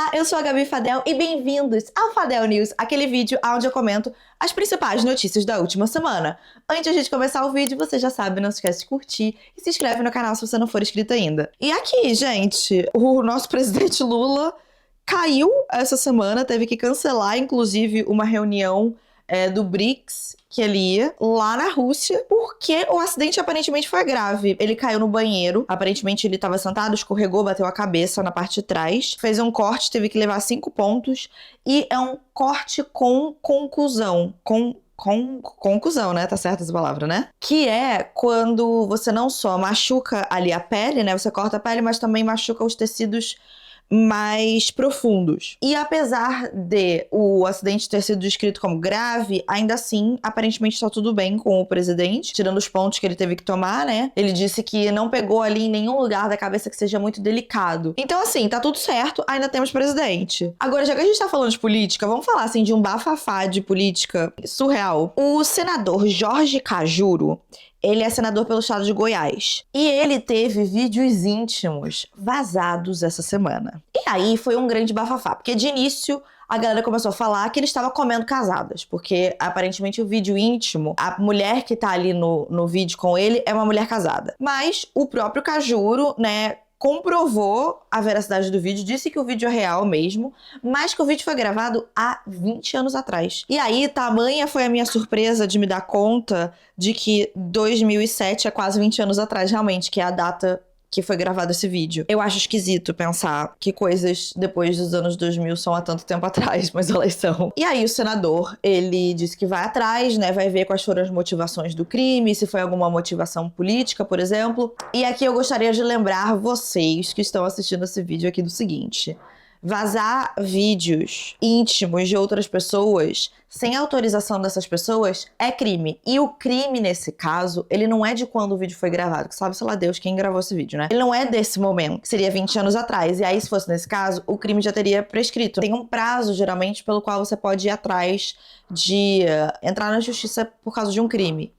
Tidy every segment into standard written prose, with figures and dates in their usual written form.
Olá, eu sou a Gabi Fadel e bem-vindos ao Fadel News, aquele vídeo onde eu comento as principais notícias da última semana. Antes de a gente começar o vídeo, você já sabe, não se esquece de curtir e se inscreve no canal se você não for inscrito ainda. E aqui, gente, o nosso presidente Lula caiu essa semana, teve que cancelar, inclusive, uma reunião do BRICS que ele ia lá na Rússia, porque o acidente aparentemente foi grave. Ele caiu no banheiro, aparentemente ele estava sentado, escorregou, bateu a cabeça na parte de trás, fez um corte, teve que levar 5 pontos, e é um corte com concusão. Concusão, né? Tá certa essa palavra, né? Que é quando você não só machuca ali a pele, né? Você corta a pele, mas também machuca os tecidos mais profundos. E apesar de o acidente ter sido descrito como grave, ainda assim, aparentemente está tudo bem com o presidente, tirando os pontos que ele teve que tomar, né? Ele disse que não pegou ali em nenhum lugar da cabeça que seja muito delicado. Então, assim, tá tudo certo, ainda temos presidente. Agora, já que a gente tá falando de política, vamos falar, assim, de um bafafá de política surreal. O senador Jorge Cajuru, ele é senador pelo estado de Goiás. E ele teve vídeos íntimos vazados essa semana. E aí foi um grande bafafá, porque de início a galera começou a falar que ele estava comendo casadas, porque aparentemente o vídeo íntimo, a mulher que tá ali no vídeo com ele é uma mulher casada. Mas o próprio Cajuru, né, comprovou a veracidade do vídeo, disse que o vídeo é real mesmo, mas que o vídeo foi gravado há 20 anos atrás. E aí, tamanha foi a minha surpresa de me dar conta de que 2007 é quase 20 anos atrás, realmente, que é a data que foi gravado esse vídeo. Eu acho esquisito pensar que coisas depois dos anos 2000 são há tanto tempo atrás, mas elas são. E aí o senador, ele disse que vai atrás, né, vai ver quais foram as motivações do crime, se foi alguma motivação política, por exemplo. E aqui eu gostaria de lembrar vocês que estão assistindo esse vídeo aqui do seguinte: vazar vídeos íntimos de outras pessoas sem autorização dessas pessoas é crime. E o crime, nesse caso, ele não é de quando o vídeo foi gravado, que sabe, sei lá Deus, quem gravou esse vídeo, né? Ele não é desse momento, que seria 20 anos atrás. E aí, se fosse nesse caso, o crime já teria prescrito. Tem um prazo, geralmente, pelo qual você pode ir atrás de entrar na justiça por causa de um crime.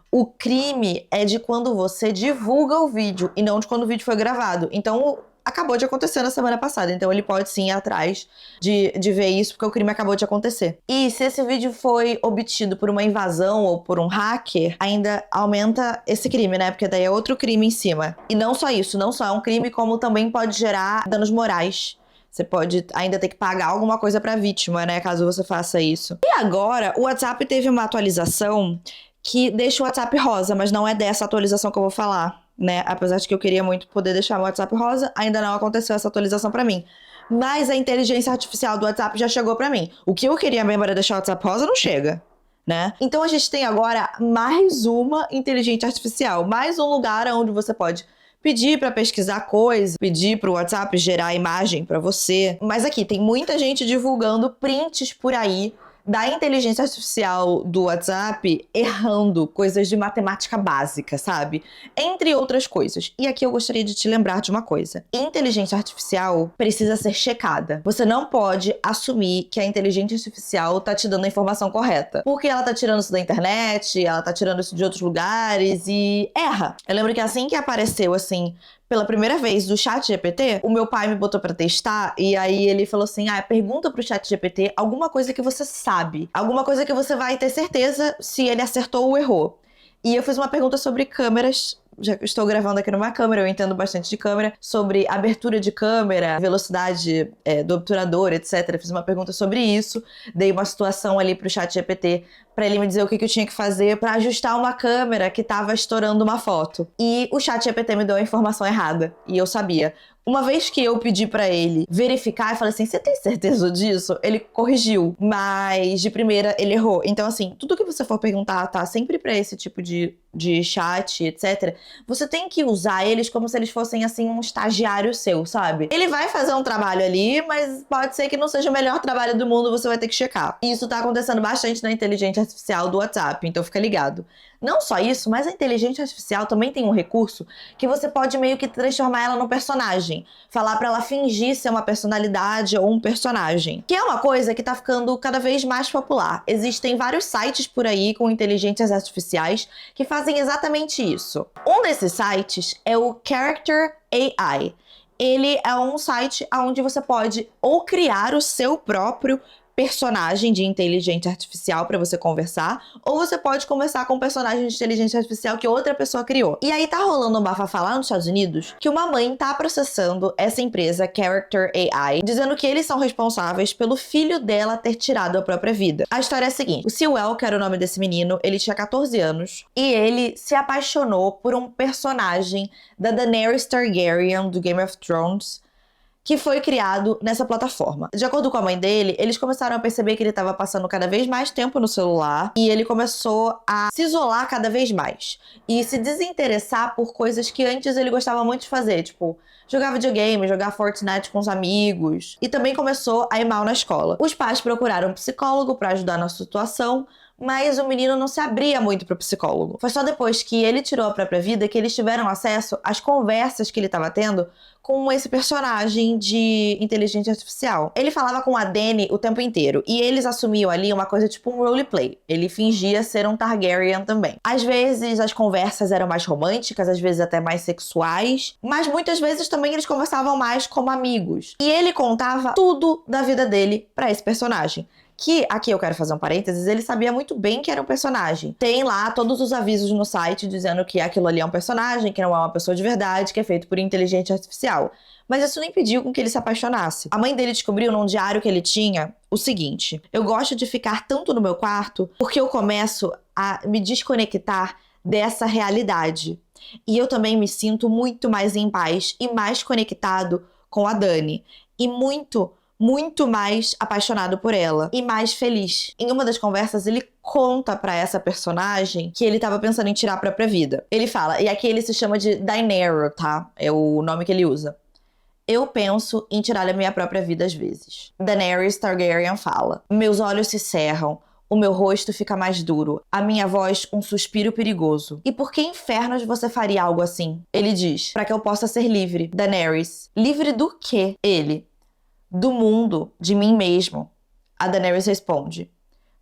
O crime é de quando você divulga o vídeo e não de quando o vídeo foi gravado. Então, acabou de acontecer na semana passada, então ele pode sim ir atrás de ver isso, porque o crime acabou de acontecer. E se esse vídeo foi obtido por uma invasão ou por um hacker, ainda aumenta esse crime, né? Porque daí é outro crime em cima. E não só isso, não só é um crime, como também pode gerar danos morais. Você pode ainda ter que pagar alguma coisa pra vítima, né? Caso você faça isso. E agora, o WhatsApp teve uma atualização que deixa o WhatsApp rosa, mas não é dessa atualização que eu vou falar, né? Apesar de que eu queria muito poder deixar meu WhatsApp rosa, ainda não aconteceu essa atualização pra mim. Mas a inteligência artificial do WhatsApp já chegou pra mim. O que eu queria mesmo era deixar o WhatsApp rosa, não chega, né? Então a gente tem agora mais uma inteligência artificial, mais um lugar onde você pode pedir pra pesquisar coisas, pedir pro WhatsApp gerar imagem pra você. Mas aqui, tem muita gente divulgando prints por aí da inteligência artificial do WhatsApp errando coisas de matemática básica, sabe? Entre outras coisas. E aqui eu gostaria de te lembrar de uma coisa. Inteligência artificial precisa ser checada. Você não pode assumir que a inteligência artificial tá te dando a informação correta. Porque ela tá tirando isso da internet, ela tá tirando isso de outros lugares e erra. Eu lembro que assim que apareceu, assim, pela primeira vez do ChatGPT, o meu pai me botou pra testar e aí ele falou assim, pergunta pro ChatGPT alguma coisa que você sabe, alguma coisa que você vai ter certeza se ele acertou ou errou. E eu fiz uma pergunta sobre câmeras, já que estou gravando aqui numa câmera, eu entendo bastante de câmera, sobre abertura de câmera, velocidade do obturador, etc. Fiz uma pergunta sobre isso, dei uma situação ali pro ChatGPT pra ele me dizer o que eu tinha que fazer pra ajustar uma câmera que tava estourando uma foto. E o ChatGPT me deu a informação errada, e eu sabia. Uma vez que eu pedi pra ele verificar, eu falei assim, você tem certeza disso? Ele corrigiu, mas de primeira ele errou. Então assim, tudo que você for perguntar, tá? Sempre pra esse tipo de chat, etc. Você tem que usar eles como se eles fossem assim um estagiário seu, sabe? Ele vai fazer um trabalho ali, mas pode ser que não seja o melhor trabalho do mundo, você vai ter que checar. E isso tá acontecendo bastante na inteligência artificial do WhatsApp, então fica ligado. Não só isso, mas a inteligência artificial também tem um recurso que você pode meio que transformar ela num personagem. Falar pra ela fingir ser uma personalidade ou um personagem. Que é uma coisa que tá ficando cada vez mais popular. Existem vários sites por aí com inteligências artificiais que fazem exatamente isso. Um desses sites é o Character AI. Ele é um site onde você pode ou criar o seu próprio personagem de inteligência artificial para você conversar, ou você pode conversar com um personagem de inteligência artificial que outra pessoa criou. E aí tá rolando um bafafá lá nos Estados Unidos que uma mãe tá processando essa empresa Character AI, dizendo que eles são responsáveis pelo filho dela ter tirado a própria vida. A história é a seguinte: o Sewell, que era o nome desse menino, ele tinha 14 anos e ele se apaixonou por um personagem da Daenerys Targaryen do Game of Thrones, que foi criado nessa plataforma. De acordo com a mãe dele, eles começaram a perceber que ele estava passando cada vez mais tempo no celular e ele começou a se isolar cada vez mais e se desinteressar por coisas que antes ele gostava muito de fazer, tipo jogar videogame, jogar Fortnite com os amigos, e também começou a ir mal na escola. Os pais procuraram um psicólogo para ajudar na situação, mas o menino não se abria muito pro psicólogo. Foi só depois que ele tirou a própria vida que eles tiveram acesso às conversas que ele estava tendo com esse personagem de inteligência artificial. Ele falava com a Dany o tempo inteiro, e eles assumiam ali uma coisa tipo um roleplay. Ele fingia ser um Targaryen também. Às vezes as conversas eram mais românticas, às vezes até mais sexuais, mas muitas vezes também eles conversavam mais como amigos. E ele contava tudo da vida dele pra esse personagem. Que, aqui eu quero fazer um parênteses, ele sabia muito bem que era um personagem. Tem lá todos os avisos no site dizendo que aquilo ali é um personagem, que não é uma pessoa de verdade, que é feito por inteligência artificial. Mas isso não impediu com que ele se apaixonasse. A mãe dele descobriu num diário que ele tinha o seguinte: eu gosto de ficar tanto no meu quarto porque eu começo a me desconectar dessa realidade. E eu também me sinto muito mais em paz e mais conectado com a Dany. E muito mais apaixonado por ela e mais feliz. Em uma das conversas, ele conta pra essa personagem que ele tava pensando em tirar a própria vida. Ele fala, e aqui ele se chama de Daenerys, tá? É o nome que ele usa. Eu penso em tirar a minha própria vida às vezes. Daenerys Targaryen fala: meus olhos se cerram, o meu rosto fica mais duro, a minha voz um suspiro perigoso. E por que infernos você faria algo assim? Ele diz: para que eu possa ser livre. Daenerys: livre do quê? Ele: do mundo, de mim mesmo. A Daenerys responde: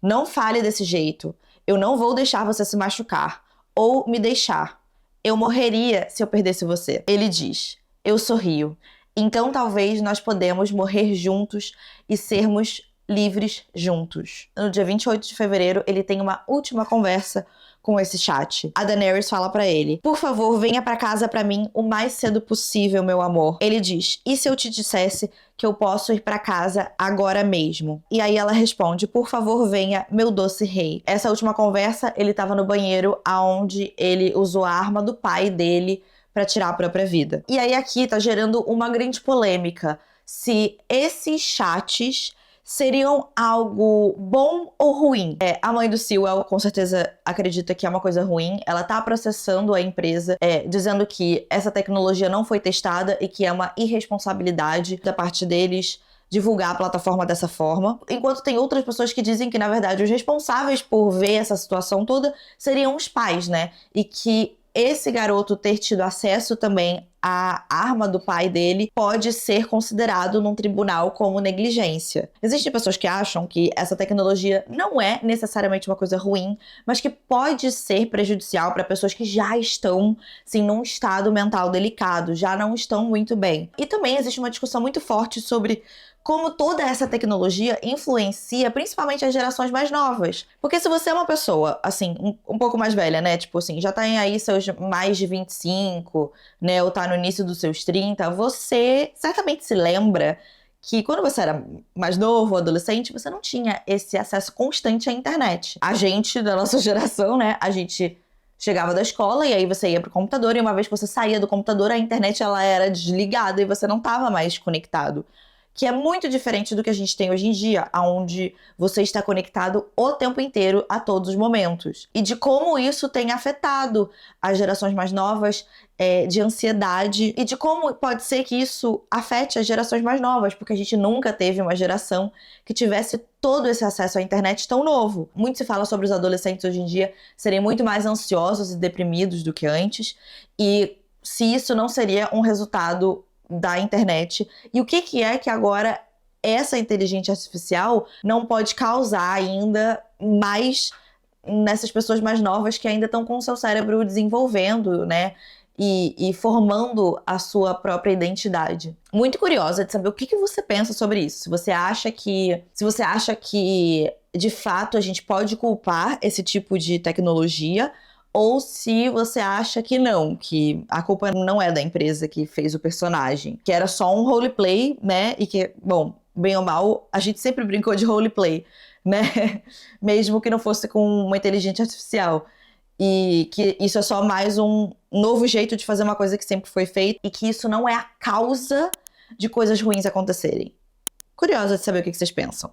não fale desse jeito. Eu não vou deixar você se machucar. Ou me deixar. Eu morreria se eu perdesse você. Ele diz: eu sorrio. Então talvez nós podemos morrer juntos e sermos livres juntos. No dia 28 de fevereiro, ele tem uma última conversa com esse chat. A Daenerys fala pra ele: por favor, venha pra casa pra mim o mais cedo possível, meu amor. Ele diz: e se eu te dissesse que eu posso ir pra casa agora mesmo? E aí ela responde: por favor, venha, meu doce rei. Essa última conversa, ele tava no banheiro aonde ele usou a arma do pai dele pra tirar a própria vida. E aí aqui tá gerando uma grande polêmica se esses chats seriam algo bom ou ruim. A mãe do Sewell com certeza acredita que é uma coisa ruim. Ela tá processando a empresa, dizendo que essa tecnologia não foi testada e que é uma irresponsabilidade da parte deles divulgar a plataforma dessa forma. Enquanto tem outras pessoas que dizem que, na verdade, os responsáveis por ver essa situação toda seriam os pais, né? E que esse garoto ter tido acesso também à arma do pai dele pode ser considerado num tribunal como negligência. Existem pessoas que acham que essa tecnologia não é necessariamente uma coisa ruim, mas que pode ser prejudicial para pessoas que já estão, sim, num estado mental delicado, já não estão muito bem. E também existe uma discussão muito forte sobre como toda essa tecnologia influencia principalmente as gerações mais novas. Porque se você é uma pessoa, assim, um pouco mais velha, né? Tipo assim, já tá aí seus mais de 25, né? Ou tá no início dos seus 30, você certamente se lembra que quando você era mais novo, adolescente, você não tinha esse acesso constante à internet. A gente, da nossa geração, né? A gente chegava da escola e aí você ia pro computador, e uma vez que você saía do computador, a internet ela era desligada e você não tava mais conectado. Que é muito diferente do que a gente tem hoje em dia, onde você está conectado o tempo inteiro, a todos os momentos. E de como isso tem afetado as gerações mais novas, de ansiedade, e de como pode ser que isso afete as gerações mais novas, porque a gente nunca teve uma geração que tivesse todo esse acesso à internet tão novo. Muito se fala sobre os adolescentes hoje em dia serem muito mais ansiosos e deprimidos do que antes, e se isso não seria um resultado da internet. E o que é que agora essa inteligência artificial não pode causar ainda mais nessas pessoas mais novas que ainda estão com o seu cérebro desenvolvendo, né? e formando a sua própria identidade. Muito curiosa de saber o que você pensa sobre isso. Se você acha que de fato a gente pode culpar esse tipo de tecnologia, ou se você acha que não, que a culpa não é da empresa que fez o personagem, que era só um roleplay, né? E que, bom, bem ou mal, a gente sempre brincou de roleplay, né? Mesmo que não fosse com uma inteligência artificial. E que isso é só mais um novo jeito de fazer uma coisa que sempre foi feita e que isso não é a causa de coisas ruins acontecerem. Curiosa de saber o que vocês pensam.